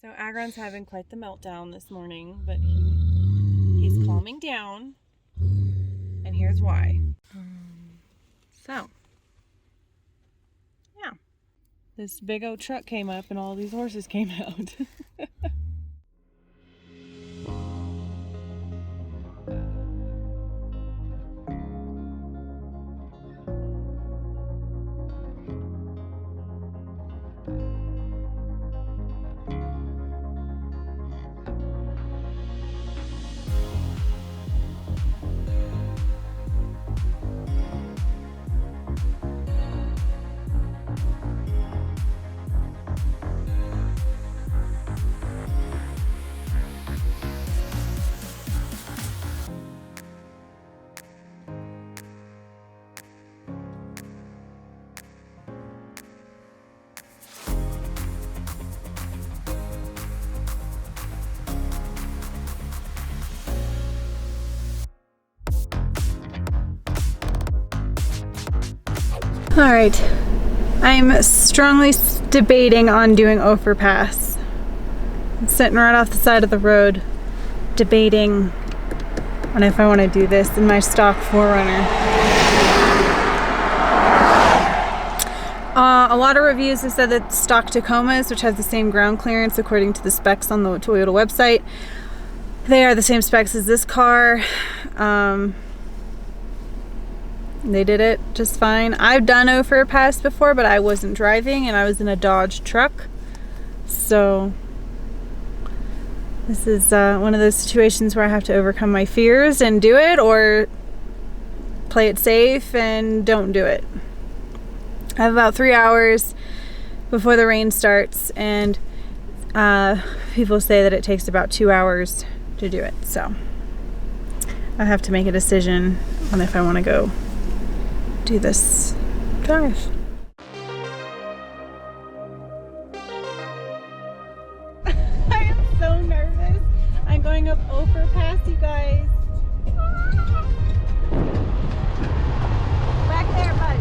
So Agron's having quite the meltdown this morning, but he's calming down, and here's why. So, yeah, this big old truck came up and all these horses came out. All right, I'm strongly debating on doing overpass. I'm sitting right off the side of the road, debating on if I want to do this in my stock 4Runner. A lot of reviews have said that stock Tacomas, which has the same ground clearance according to the specs on the Toyota website, they are the same specs as this car. They did it just fine. I've done overpass before, but I wasn't driving and I was in a Dodge truck. So this is one of those situations where I have to overcome my fears and do it, or play it safe and don't do it. I have about 3 hours before the rain starts, and people say that it takes about 2 hours to do it. So I have to make a decision on if I want to go do this drive. I am so nervous. I'm going up overpass, you guys. Back there, bud.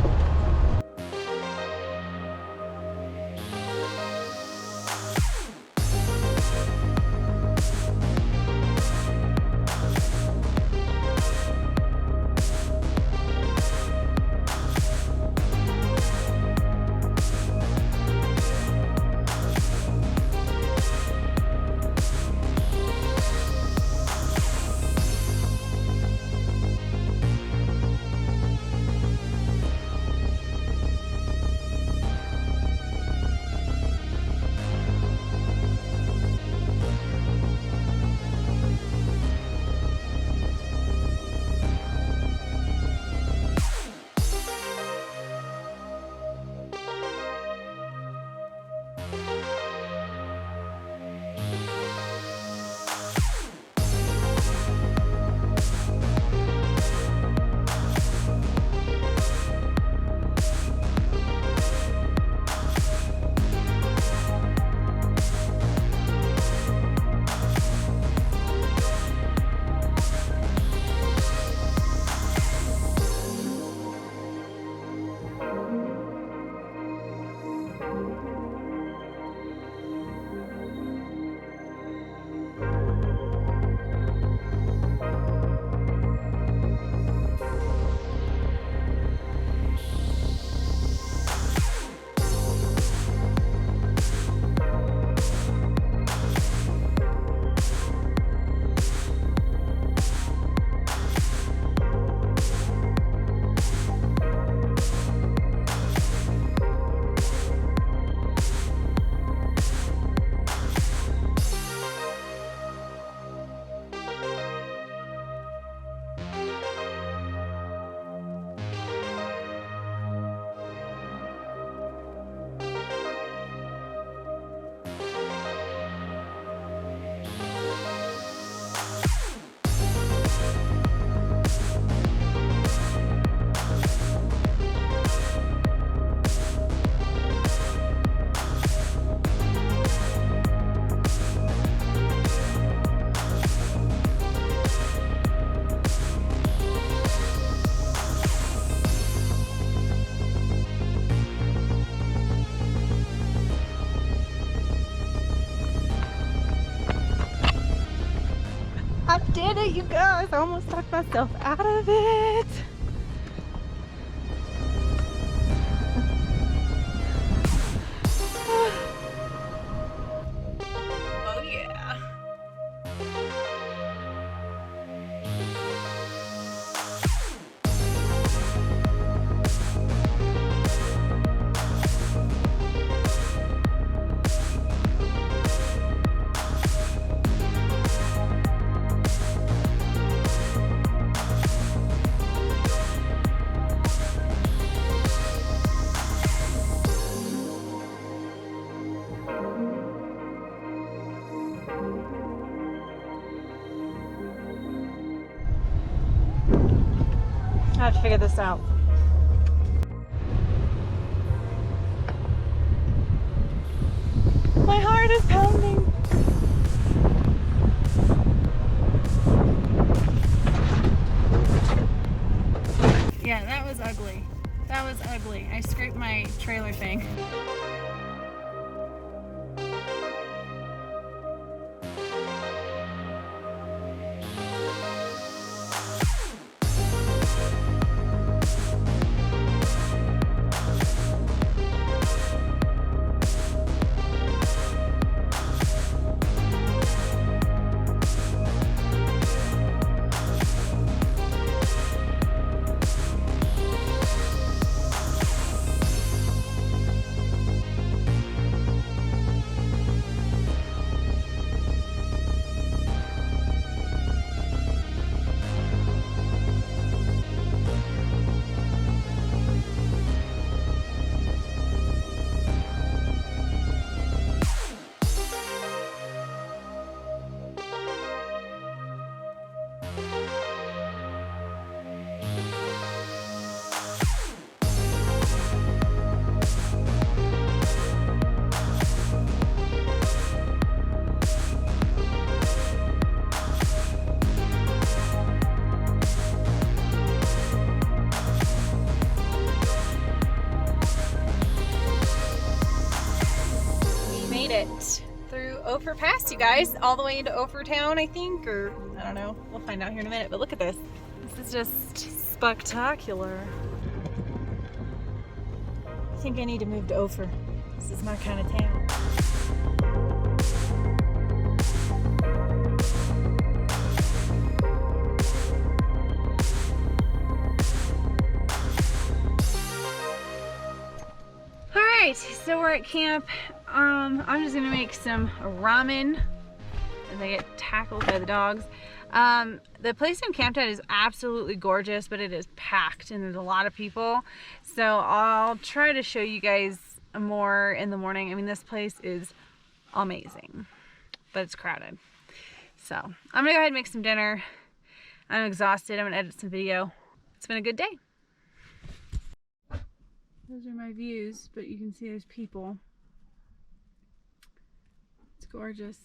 I did it, you guys. I almost talked myself out of it. Oh yeah. I have to figure this out. My heart is pounding. Yeah, that was ugly. That was ugly. I scraped my trailer thing. It through Ophir Pass, you guys, all the way into Ophir Town, I think, or I don't know. We'll find out here in a minute, but look at this. This is just spectacular. I think I need to move to Ophir. This is my kind of town. Alright, so we're at camp. I'm just gonna make some ramen as I get tackled by the dogs. The place I'm camped at is absolutely gorgeous, but it is packed and there's a lot of people. So I'll try to show you guys more in the morning. I mean, this place is amazing, but it's crowded. So I'm gonna go ahead and make some dinner. I'm exhausted. I'm gonna edit some video. It's been a good day. Those are my views, but you can see there's people. It's gorgeous.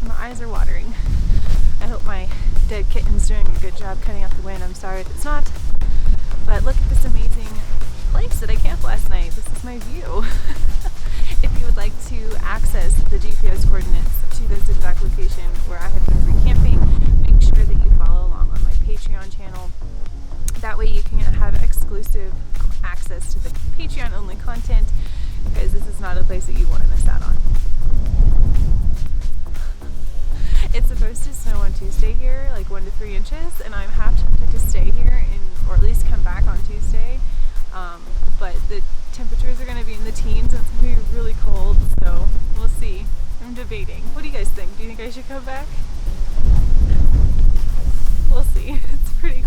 My eyes are watering. I hope my dead kitten's doing a good job cutting out the wind. I'm sorry if it's not. But look at this amazing place that I camped last night. This is my view. If you would like to access the GPS coordinates to this exact location where I have been free camping, make sure that you follow along on my Patreon channel. That way you can have exclusive access to the Patreon only content, because this is not a place that you want to miss out on. It's supposed to snow on Tuesday here, like 1 to 3 inches, and I'm half tempted to stay here or at least come back on Tuesday. But the temperatures are going to be in the teens and it's going to be really cold, so debating. What do you guys think? Do you think I should come back? We'll see. It's pretty